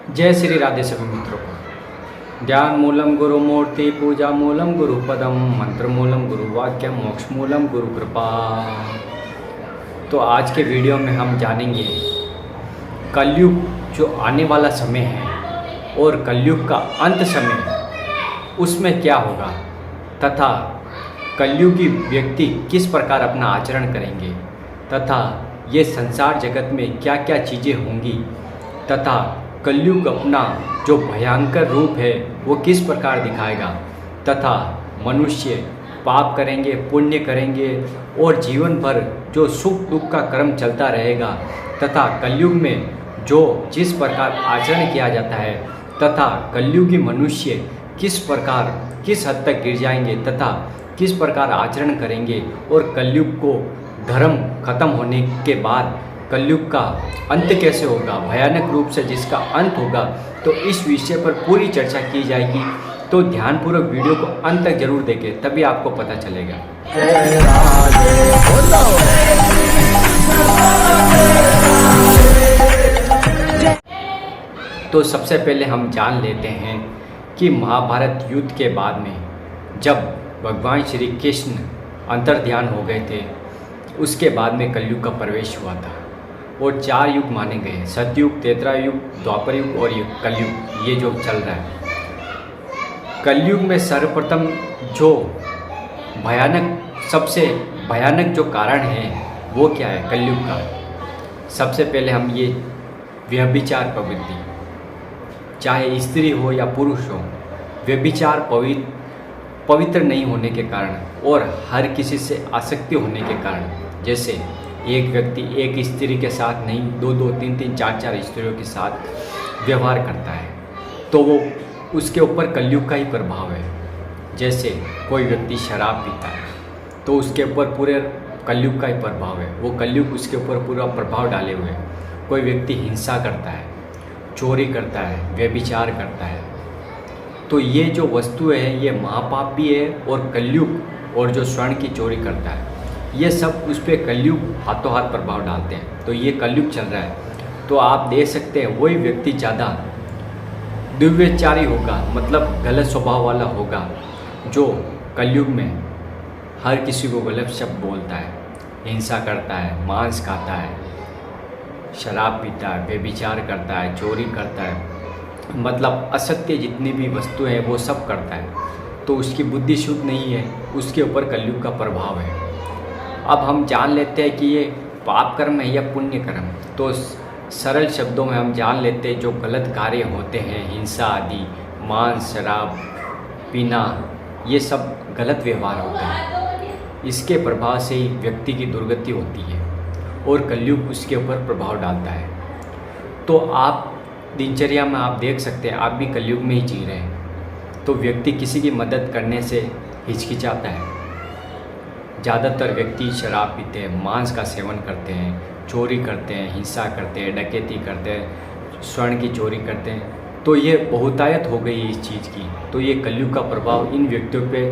जय श्री राधे सभी मित्रों को। ध्यान मूलम गुरु मूर्ति, पूजा मूलम गुरु पदम, मंत्र मूलम गुरु वाक्यम, मोक्ष मूलम गुरु कृपा। तो आज के वीडियो में हम जानेंगे कलयुग जो आने वाला समय है और कलयुग का अंत समय उसमें क्या होगा तथा कलयुगी व्यक्ति किस प्रकार अपना आचरण करेंगे तथा ये संसार जगत में क्या क्या चीज़ें होंगी तथा कलयुग अपना जो भयंकर रूप है वो किस प्रकार दिखाएगा तथा मनुष्य पाप करेंगे पुण्य करेंगे और जीवन भर जो सुख दुख का कर्म चलता रहेगा तथा कलयुग में जो जिस प्रकार आचरण किया जाता है तथा कलयुगी मनुष्य किस प्रकार किस हद तक गिर जाएंगे तथा किस प्रकार आचरण करेंगे और कलयुग को धर्म खत्म होने के बाद कलयुग का अंत कैसे होगा, भयानक रूप से जिसका अंत होगा, तो इस विषय पर पूरी चर्चा की जाएगी। तो ध्यानपूर्वक वीडियो को अंत तक जरूर देखें, तभी आपको पता चलेगा। तो सबसे पहले हम जान लेते हैं कि महाभारत युद्ध के बाद में जब भगवान श्री कृष्ण अंतर्ध्यान हो गए थे उसके बाद में कलयुग का प्रवेश हुआ था और 4 युग माने गए, सतयुग, त्रेता युग, द्वापर युग और कलयुग, ये जो चल रहा है। कलयुग में सर्वप्रथम जो सबसे भयानक जो कारण है वो क्या है कलयुग का। सबसे पहले हम ये व्यभिचार प्रवृत्ति, चाहे स्त्री हो या पुरुष हो, व्यभिचार पवित्र नहीं होने के कारण और हर किसी से आसक्ति होने के कारण, जैसे एक व्यक्ति एक स्त्री के साथ नहीं 2-2, 3-3, 4-4 स्त्रियों के साथ व्यवहार करता है तो वो उसके ऊपर कलयुग का ही प्रभाव है। जैसे कोई व्यक्ति शराब पीता है तो उसके ऊपर पूरे कलयुग का ही प्रभाव है, वो कलयुग उसके ऊपर पूरा प्रभाव डाले हुए है। कोई व्यक्ति हिंसा करता है, चोरी करता है, व्यभिचार करता है, तो ये जो वस्तु है ये महापाप भी है और कलयुग और जो स्वर्ण की चोरी करता है ये सब उस पर कलयुग हाथों हाथ प्रभाव डालते हैं। तो ये कलयुग चल रहा है। तो आप देख सकते हैं वही व्यक्ति ज़्यादा दुर्व्यचारी होगा, मतलब गलत स्वभाव वाला होगा, जो कलयुग में हर किसी को गलत शब्द बोलता है, हिंसा करता है, मांस खाता है, शराब पीता है, व्यभिचार करता है, चोरी करता है, मतलब असत्य जितनी भी वस्तुएं हैं वो सब करता है। तो उसकी बुद्धि शुद्ध नहीं है, उसके ऊपर कलयुग का प्रभाव है। अब हम जान लेते हैं कि ये पाप कर्म है या पुण्य कर्म। तो सरल शब्दों में हम जान लेते हैं जो गलत कार्य होते हैं, हिंसा आदि, मांस, शराब पीना, ये सब गलत व्यवहार होते हैं। इसके प्रभाव से ही व्यक्ति की दुर्गति होती है और कलयुग उसके ऊपर प्रभाव डालता है। तो आप दिनचर्या में आप देख सकते हैं, आप भी कलयुग में ही जी रहे हैं। तो व्यक्ति किसी की मदद करने से हिचकिचाता है। ज़्यादातर व्यक्ति शराब पीते हैं, मांस का सेवन करते हैं, चोरी करते हैं, हिंसा करते हैं, डकैती करते हैं, स्वर्ण की चोरी करते हैं। तो ये बहुतायत हो गई इस चीज़ की। तो ये कलयुग का प्रभाव इन व्यक्तियों पे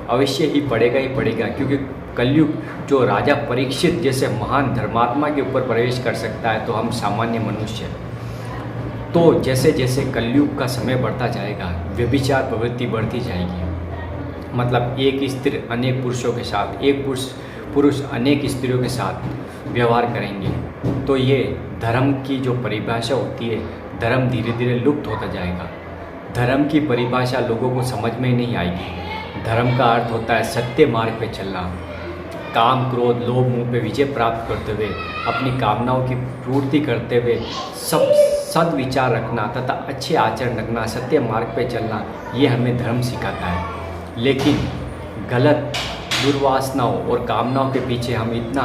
अवश्य ही पड़ेगा, क्योंकि कलयुग जो राजा परीक्षित जैसे महान धर्मात्मा के ऊपर प्रवेश कर सकता है तो हम सामान्य मनुष्य। तो जैसे जैसे कलयुग का समय बढ़ता जाएगा व्यभिचार प्रवृत्ति बढ़ती जाएगी, मतलब एक स्त्री अनेक पुरुषों के साथ, एक पुरुष अनेक स्त्रियों के साथ व्यवहार करेंगे। तो ये धर्म की जो परिभाषा होती है, धर्म धीरे धीरे लुप्त होता जाएगा। धर्म की परिभाषा लोगों को समझ में नहीं आएगी। धर्म का अर्थ होता है सत्य मार्ग पे चलना, काम क्रोध लोभ मोह पे विजय प्राप्त करते हुए, अपनी कामनाओं की पूर्ति करते हुए सद्विचार रखना तथा अच्छे आचरण रखना, सत्य मार्ग पे चलना, ये हमें धर्म सिखाता है। लेकिन गलत दुर्वासनाओं और कामनाओं के पीछे हम इतना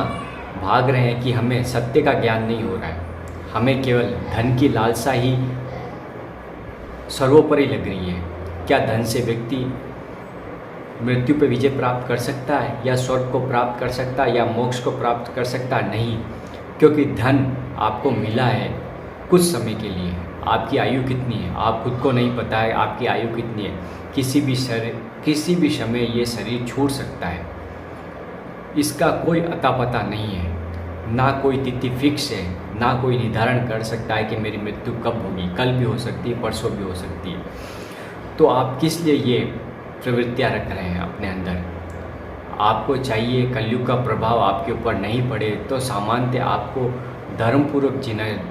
भाग रहे हैं कि हमें सत्य का ज्ञान नहीं हो रहा है। हमें केवल धन की लालसा ही सर्वोपरि लग रही है। क्या धन से व्यक्ति मृत्यु पर विजय प्राप्त कर सकता है या स्वर्ग को प्राप्त कर सकता है या मोक्ष को प्राप्त कर सकता है? नहीं, क्योंकि धन आपको मिला है कुछ समय के लिए। आपकी आयु कितनी है आप खुद को नहीं पता है, आपकी आयु कितनी है। किसी भी समय ये शरीर छूट सकता है, इसका कोई अता पता नहीं है, ना कोई तिथि फिक्स है, ना कोई निर्धारण कर सकता है कि मेरी मृत्यु कब होगी, कल भी हो सकती है, परसों भी हो सकती है। तो आप किस लिए ये प्रवृत्तियाँ रख रहे हैं अपने अंदर? आपको चाहिए कलयुग का प्रभाव आपके ऊपर नहीं पड़े तो सामान्यतः आपको धर्मपूर्वक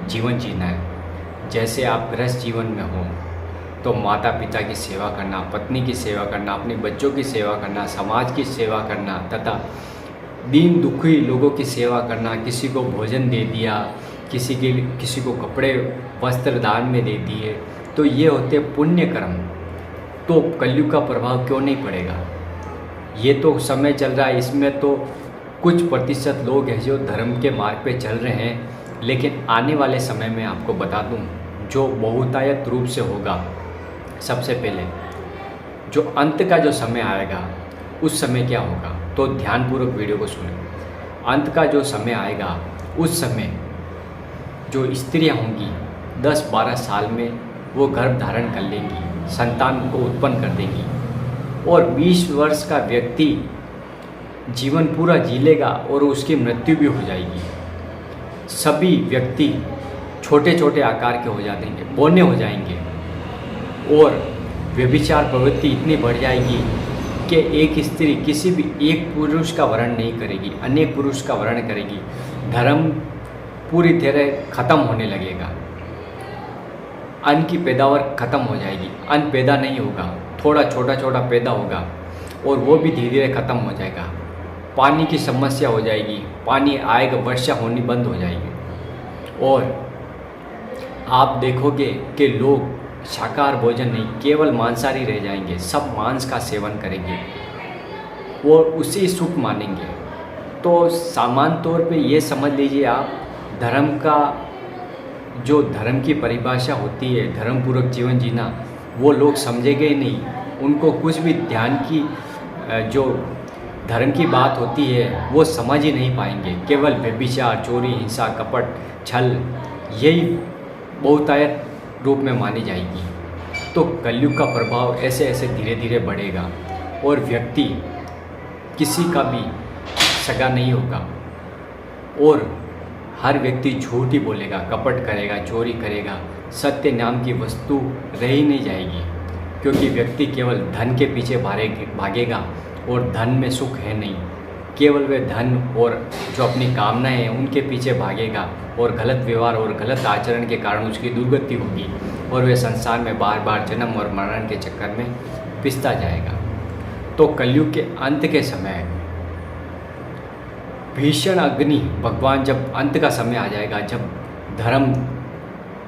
जीवन जीना है। जैसे आप गृहस्थ जीवन में हो तो माता पिता की सेवा करना, पत्नी की सेवा करना, अपने बच्चों की सेवा करना, समाज की सेवा करना तथा दीन दुखी लोगों की सेवा करना, किसी को भोजन दे दिया, किसी को कपड़े वस्त्र दान में दे दिए, तो ये होते पुण्य कर्म। तो कलयुग का प्रभाव क्यों नहीं पड़ेगा? ये तो समय चल रहा है, इसमें तो कुछ प्रतिशत लोग हैं जो धर्म के मार्ग पे चल रहे हैं, लेकिन आने वाले समय में आपको बता दूं जो बहुतायत रूप से होगा। सबसे पहले जो अंत का जो समय आएगा उस समय क्या होगा, तो ध्यानपूर्वक वीडियो को सुनें। अंत का जो समय आएगा उस समय जो स्त्रियां होंगी 10-12 साल में वो गर्भ धारण कर लेंगी, संतान को उत्पन्न कर देंगी, और 20 वर्ष का व्यक्ति जीवन पूरा जी लेगा और उसकी मृत्यु भी हो जाएगी। सभी व्यक्ति छोटे छोटे आकार के हो जाएंगे, बौने हो जाएंगे, और व्यभिचार प्रवृत्ति इतनी बढ़ जाएगी कि एक स्त्री किसी भी एक पुरुष का वर्ण नहीं करेगी, अनेक पुरुष का वर्ण करेगी। धर्म पूरी तरह खत्म होने लगेगा, अन्न की पैदावार खत्म हो जाएगी, अन्न पैदा नहीं होगा, थोड़ा छोटा छोटा पैदा होगा और वो भी धीरे धीरे खत्म हो जाएगा। पानी की समस्या हो जाएगी, पानी आएगा, वर्षा होनी बंद हो जाएगी, और आप देखोगे कि लोग शाकाहार भोजन नहीं, केवल मांसाहारी रह जाएंगे, सब मांस का सेवन करेंगे और उसी सुख मानेंगे। तो सामान्य तौर पे ये समझ लीजिए आप, धर्म का जो धर्म की परिभाषा होती है, धर्मपूर्वक जीवन जीना, वो लोग समझेंगे ही नहीं। उनको कुछ भी ध्यान की जो धर्म की बात होती है वो समझ ही नहीं पाएंगे। केवल व्यभिचार, चोरी, हिंसा, कपट, छल यही बहुतायत रूप में मानी जाएगी। तो कलयुग का प्रभाव ऐसे ऐसे धीरे धीरे बढ़ेगा और व्यक्ति किसी का भी सगा नहीं होगा, और हर व्यक्ति झूठ ही बोलेगा, कपट करेगा, चोरी करेगा, सत्य नाम की वस्तु रह ही नहीं जाएगी, क्योंकि व्यक्ति केवल धन के पीछे भागेगा और धन में सुख है नहीं। केवल वे धन और जो अपनी कामनाएं हैं उनके पीछे भागेगा, और गलत व्यवहार और गलत आचरण के कारण उसकी दुर्गति होगी और वे संसार में बार बार जन्म और मरण के चक्कर में पिसता जाएगा। तो कलयुग के अंत के समय भीषण अग्नि, भगवान जब अंत का समय आ जाएगा, जब धर्म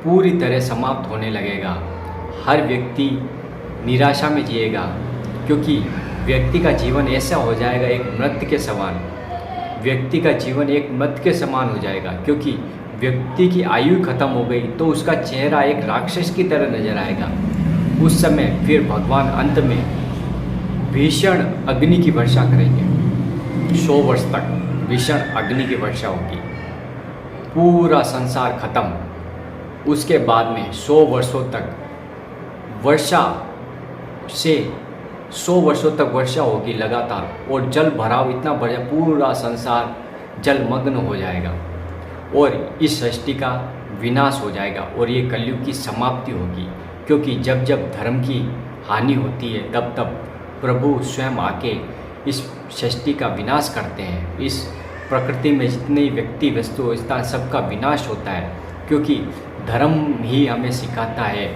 पूरी तरह समाप्त होने लगेगा, हर व्यक्ति निराशा में जिएगा, क्योंकि व्यक्ति का जीवन ऐसा हो जाएगा एक मृत के समान। व्यक्ति का जीवन एक मृत के समान हो जाएगा, क्योंकि व्यक्ति की आयु खत्म हो गई तो उसका चेहरा एक राक्षस की तरह नजर आएगा। उस समय फिर भगवान अंत में भीषण अग्नि की वर्षा करेंगे। 100 वर्ष तक भीषण अग्नि की वर्षा होगी, पूरा संसार खत्म। उसके बाद में 100 वर्षों तक वर्षा से 100 वर्षों तक वर्षा होगी लगातार, और जल भराव इतना बढ़ जाए, पूरा संसार जलमग्न हो जाएगा और इस सृष्टि का विनाश हो जाएगा और ये कलयुग की समाप्ति होगी। क्योंकि जब जब धर्म की हानि होती है तब तब प्रभु स्वयं आके इस सृष्टि का विनाश करते हैं। इस प्रकृति में जितने व्यक्ति वस्तु इतना सबका विनाश होता है, क्योंकि धर्म ही हमें सिखाता है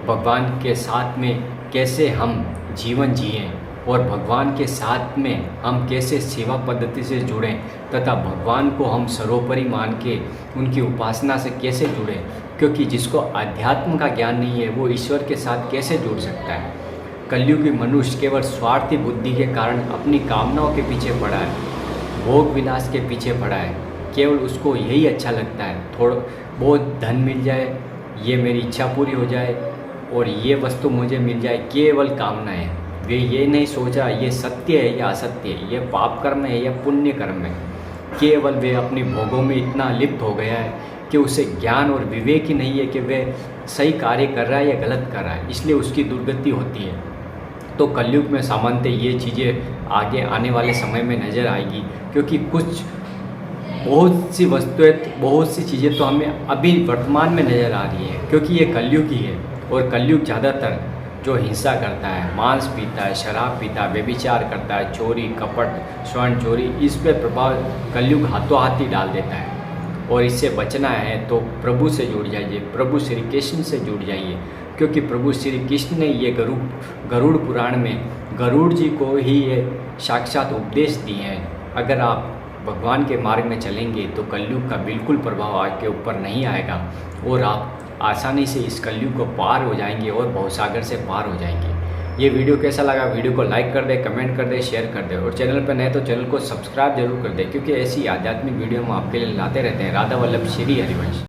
भगवान के साथ में कैसे हम जीवन जिएं और भगवान के साथ में हम कैसे सेवा पद्धति से जुड़ें तथा भगवान को हम सर्वोपरि मान के उनकी उपासना से कैसे जुड़ें। क्योंकि जिसको अध्यात्म का ज्ञान नहीं है वो ईश्वर के साथ कैसे जुड़ सकता है। कलयुगी मनुष्य केवल स्वार्थी बुद्धि के कारण अपनी कामनाओं के पीछे पड़ा है, भोग विलास के पीछे पड़ा है। केवल उसको यही अच्छा लगता है, थोड़ा बहुत धन मिल जाए, ये मेरी इच्छा पूरी हो जाए और ये वस्तु मुझे मिल जाए, केवल कामना है। वे ये नहीं सोच रहा ये सत्य है या असत्य है, ये पाप कर्म है या पुण्य कर्म है। केवल वे अपने भोगों में इतना लिप्त हो गया है कि उसे ज्ञान और विवेक ही नहीं है कि वह सही कार्य कर रहा है या गलत कर रहा है, इसलिए उसकी दुर्गति होती है। तो कलयुग में सामान्यतः ये चीज़ें आगे आने वाले समय में नज़र आएगी, क्योंकि कुछ बहुत सी वस्तुएं, बहुत सी चीज़ें तो हमें अभी वर्तमान में नज़र आ रही है, क्योंकि ये कलयुग ही है। और कलयुग ज़्यादातर जो हिंसा करता है, मांस पीता है, शराब पीता है, व्यभिचार करता है, चोरी कपट स्वर्ण चोरी, इस पे प्रभाव कलयुग हाथों हाथ ही डाल देता है। और इससे बचना है तो प्रभु से जुड़ जाइए, प्रभु श्री कृष्ण से जुड़ जाइए, क्योंकि प्रभु श्री कृष्ण ने ये गरुड़ पुराण में गरुड़ जी को ही ये साक्षात उपदेश दिए हैं। अगर आप भगवान के मार्ग में चलेंगे तो कलयुग का बिल्कुल प्रभाव आपके ऊपर नहीं आएगा और आप आसानी से इस कलयुग को पार हो जाएंगे और भवसागर से पार हो जाएंगे। ये वीडियो कैसा लगा? वीडियो को लाइक कर दे, कमेंट कर दे, शेयर कर दे और चैनल पर नए तो चैनल को सब्सक्राइब जरूर कर दे, क्योंकि ऐसी आध्यात्मिक वीडियो हम आपके लिए लाते रहते हैं। राधा वल्लभ श्री हरिवंश।